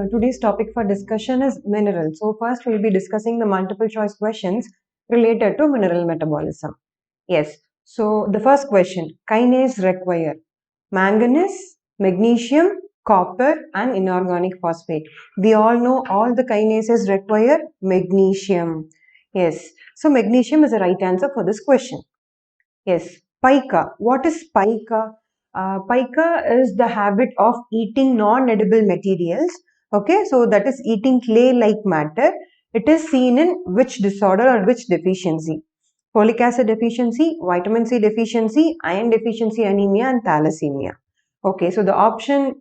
Today's topic for discussion is mineral. So first we'll be discussing the multiple choice questions related to mineral metabolism. Yes. So the first question, kinase require manganese, magnesium, copper and inorganic phosphate. We all know all the kinases require magnesium. Yes. So magnesium is the right answer for this question. Yes. Pica. What is pica? Pica is the habit of eating non-edible materials. Okay, so that is eating clay-like matter. It is seen in which disorder or which deficiency? Folic acid deficiency, vitamin C deficiency, iron deficiency anemia and thalassemia. Okay, so the option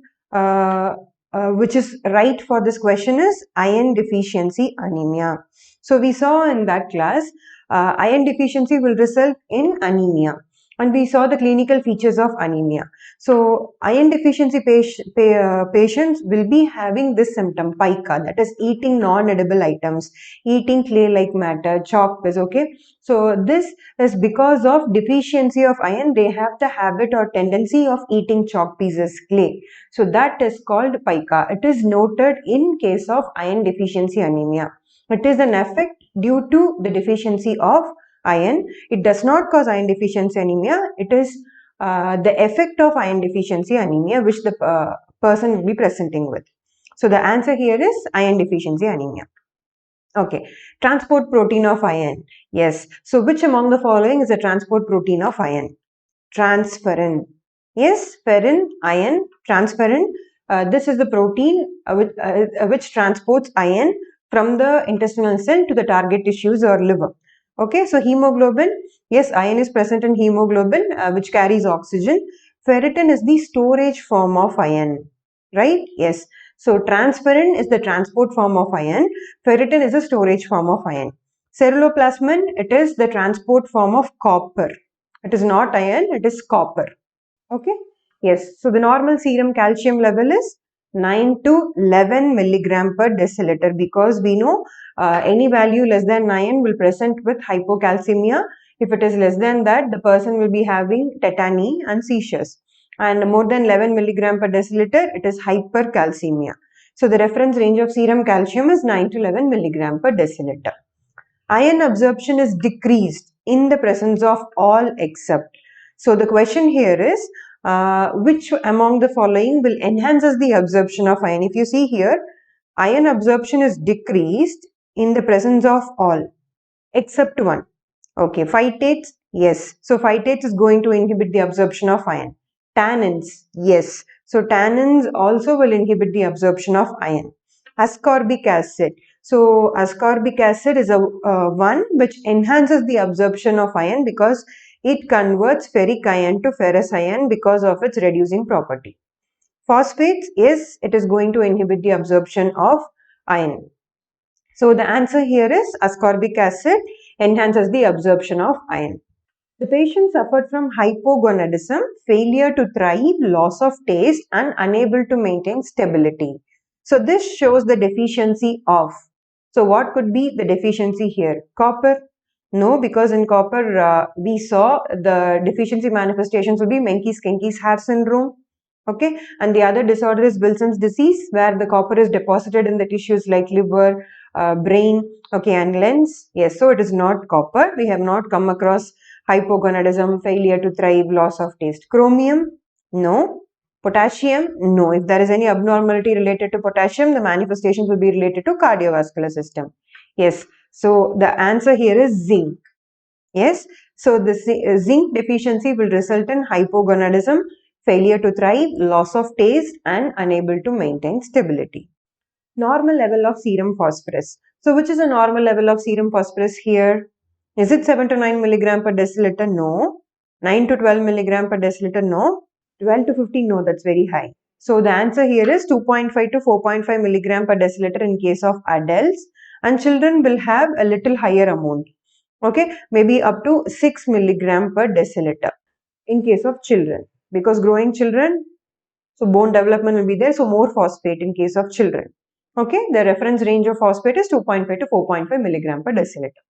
which is right for this question is iron deficiency anemia. So we saw in that class iron deficiency will result in anemia, and we saw the clinical features of anemia. So iron deficiency patients will be having this symptom pica, that is eating non-edible items, eating clay-like matter, chalk is okay. So this is because of deficiency of iron. They have the habit or tendency of eating chalk pieces, clay. So that is called pica. It is noted in case of iron deficiency anemia. It is an effect due to the deficiency of iron. It does not cause iron deficiency anemia. It is the effect of iron deficiency anemia which the person will be presenting with. So the answer here is iron deficiency anemia. Okay, transport protein of iron. Yes. So which among the following is a transport protein of iron? Transferrin. Yes, ferrin, iron, transferrin. This is the protein which transports iron from the intestinal cell to the target tissues or liver. Okay, so hemoglobin. Yes, iron is present in hemoglobin which carries oxygen. Ferritin is the storage form of iron. Right? Yes. So transferrin is the transport form of iron. Ferritin is the storage form of iron. Ceruloplasmin, it is the transport form of copper. It is not iron, it is copper. Okay. Yes. So the normal serum calcium level is 9 to 11 milligram per deciliter, because we know any value less than 9 will present with hypocalcemia. If it is less than that, the person will be having tetany and seizures. And more than 11 milligram per deciliter, it is hypercalcemia. So the reference range of serum calcium is 9 to 11 milligram per deciliter. Iron absorption is decreased in the presence of all except. So the question here is, which among the following will enhances the absorption of iron? If you see here, iron absorption is decreased in the presence of all except one. Okay, phytates, yes. So phytates is going to inhibit the absorption of iron. Tannins, yes. So tannins also will inhibit the absorption of iron. Ascorbic acid. So ascorbic acid is a one which enhances the absorption of iron because it converts ferric iron to ferrous iron because of its reducing property. Phosphates, yes, it is going to inhibit the absorption of iron. So the answer here is ascorbic acid enhances the absorption of iron. The patient suffered from hypogonadism, failure to thrive, loss of taste and unable to maintain stability. So this shows the deficiency of. So what could be the deficiency here? Copper? No, because in copper we saw the deficiency manifestations would be Menkes-Kenkes hair syndrome. Okay, and the other disorder is Wilson's disease, where the copper is deposited in the tissues like liver, brain, okay, and lens. Yes, so it is not copper. We have not come across hypogonadism, failure to thrive, loss of taste. Chromium? No. Potassium? No. If there is any abnormality related to potassium, the manifestations will be related to cardiovascular system. Yes, so the answer here is zinc. Yes, so the zinc deficiency will result in hypogonadism, failure to thrive, loss of taste and unable to maintain stability. Normal level of serum phosphorus. So which is a normal level of serum phosphorus here? Is it 7 to 9 milligram per deciliter? No. 9 to 12 milligram per deciliter? No. 12 to 15? No, that's very high. So the answer here is 2.5 to 4.5 milligram per deciliter in case of adults, and children will have a little higher amount. Okay, maybe up to 6 milligram per deciliter in case of children, because growing children, so bone development will be there, so more phosphate in case of children. Okay, the reference range of phosphate is 2.5 to 4.5 milligram per deciliter.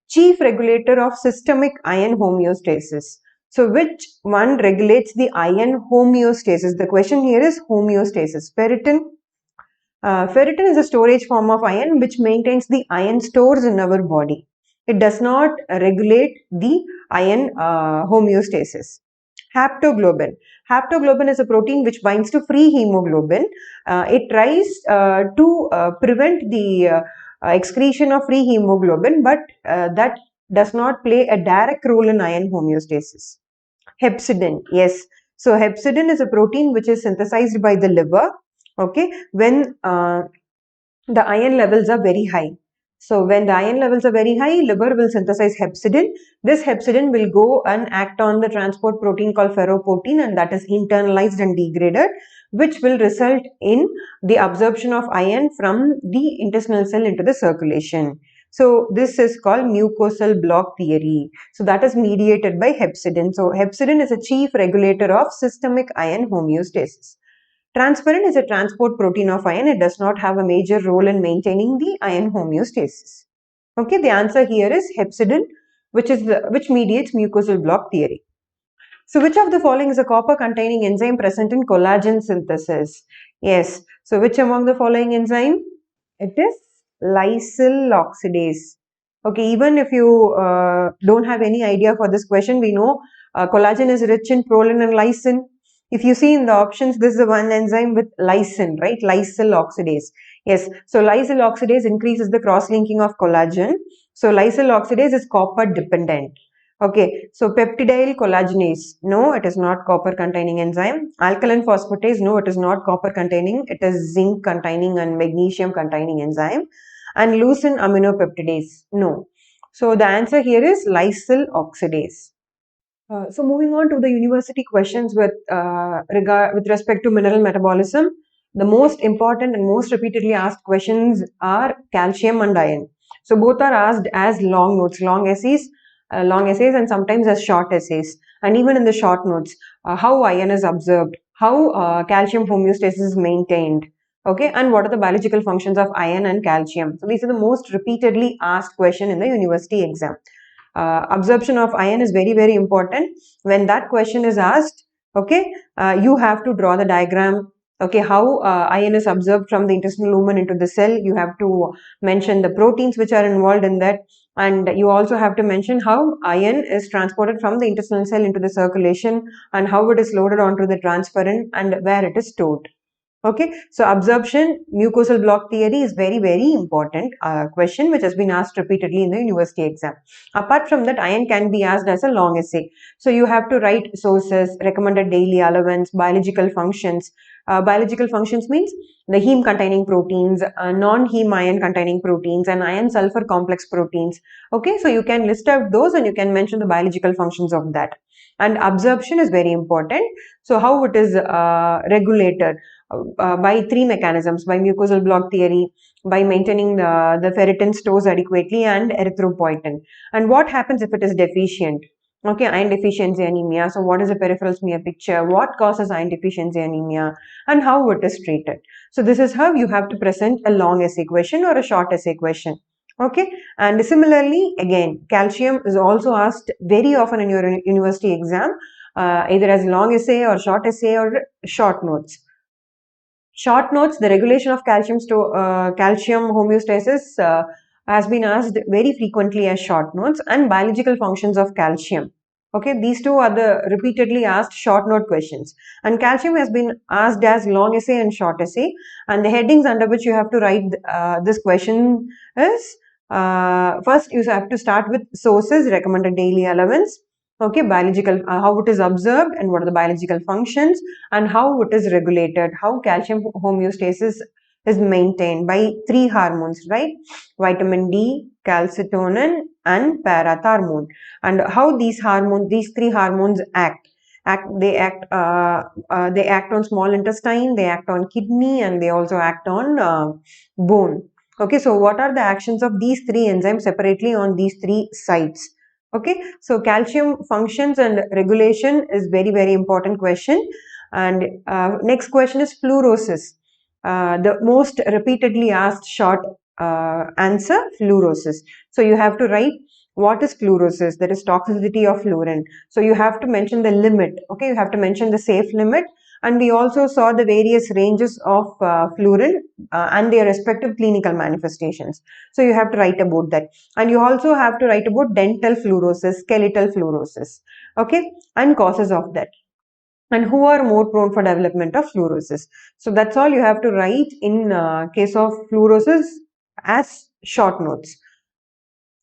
Chief regulator of systemic iron homeostasis. So which one regulates the iron homeostasis? The question here is homeostasis. Ferritin, Ferritin is a storage form of iron which maintains the iron stores in our body. It does not regulate the iron homeostasis. Haptoglobin. Haptoglobin is a protein which binds to free hemoglobin. It tries to prevent the excretion of free hemoglobin, but that does not play a direct role in iron homeostasis. Hepcidin, yes. So hepcidin is a protein which is synthesized by the liver, okay, when the iron levels are very high. So when the iron levels are very high, liver will synthesize hepcidin. This hepcidin will go and act on the transport protein called ferroportin, and that is internalized and degraded, which will result in the absorption of iron from the intestinal cell into the circulation. So this is called mucosal block theory. So that is mediated by hepcidin. So hepcidin is a chief regulator of systemic iron homeostasis. Transparent is a transport protein of iron. It does not have a major role in maintaining the iron homeostasis. Okay, the answer here is hepcidin, which mediates mucosal block theory. So which of the following is a copper containing enzyme present in collagen synthesis? Yes. So which among the following enzyme? It is lysyl oxidase. Okay, even if you don't have any idea for this question, we know collagen is rich in proline and lysine. If you see in the options, this is the one enzyme with lysine, right? Lysyl oxidase. Yes, so lysyl oxidase increases the cross-linking of collagen. So lysyl oxidase is copper dependent. Okay, so peptidyl collagenase, no, it is not copper containing enzyme. Alkaline phosphatase, no, it is not copper containing, it is zinc containing and magnesium containing enzyme. And leucine aminopeptidase, no. So the answer here is lysyl oxidase. So moving on to the university questions with respect to mineral metabolism, the most important and most repeatedly asked questions are calcium and iron. So both are asked as long notes, long essays, and sometimes as short essays. And even in the short notes, how iron is absorbed, how calcium homeostasis is maintained, okay, and what are the biological functions of iron and calcium. So these are the most repeatedly asked question in the university exam. Absorption of iron is very, very important. When that question is asked, okay, you have to draw the diagram, okay, how iron is absorbed from the intestinal lumen into the cell. You have to mention the proteins which are involved in that, and you also have to mention how iron is transported from the intestinal cell into the circulation, and how it is loaded onto the transferrin, and where it is stored. Okay, so absorption, mucosal block theory is very, very important question which has been asked repeatedly in the university exam. Apart from that, iron can be asked as a long essay. So you have to write sources, recommended daily allowance, biological functions. Biological functions means the heme containing proteins, non-heme iron containing proteins, and iron sulfur complex proteins. Okay, so you can list out those and you can mention the biological functions of that. And absorption is very important. So how it is regulated? By three mechanisms: by mucosal block theory, by maintaining the ferritin stores adequately, and erythropoietin. And what happens if it is deficient? Okay, iron deficiency anemia. So what is the peripheral smear picture? What causes iron deficiency anemia? And how it is treated? So this is how you have to present a long essay question or a short essay question. Okay, and similarly, again, calcium is also asked very often in your university exam, either as long essay or short essay or short notes. Short notes, the regulation of calcium homeostasis has been asked very frequently as short notes, and biological functions of calcium. Okay, these two are the repeatedly asked short note questions. And calcium has been asked as long essay and short essay. And the headings under which you have to write this question is, first you have to start with sources, recommended daily allowance. Okay, biological, how it is observed and what are the biological functions, and how it is regulated, how calcium homeostasis is maintained by three hormones, right? Vitamin D, calcitonin, and parathormone. And how these three hormones act. They act on small intestine, they act on kidney, and they also act on bone. Okay, so what are the actions of these three enzymes separately on these three sites? Okay, so calcium functions and regulation is very, very important question. And next question is fluorosis. The most repeatedly asked short answer, fluorosis. So you have to write what is fluorosis, that is toxicity of fluorine. So you have to mention the limit. Okay, you have to mention the safe limit and we also saw the various ranges of fluoride and their respective clinical manifestations. So you have to write about that, and you also have to write about dental fluorosis, skeletal fluorosis, okay, and causes of that, and who are more prone for development of fluorosis. So that's all you have to write in case of fluorosis as short notes.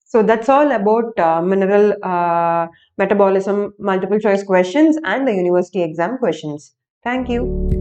So that's all about mineral metabolism multiple choice questions and the university exam questions. Thank you.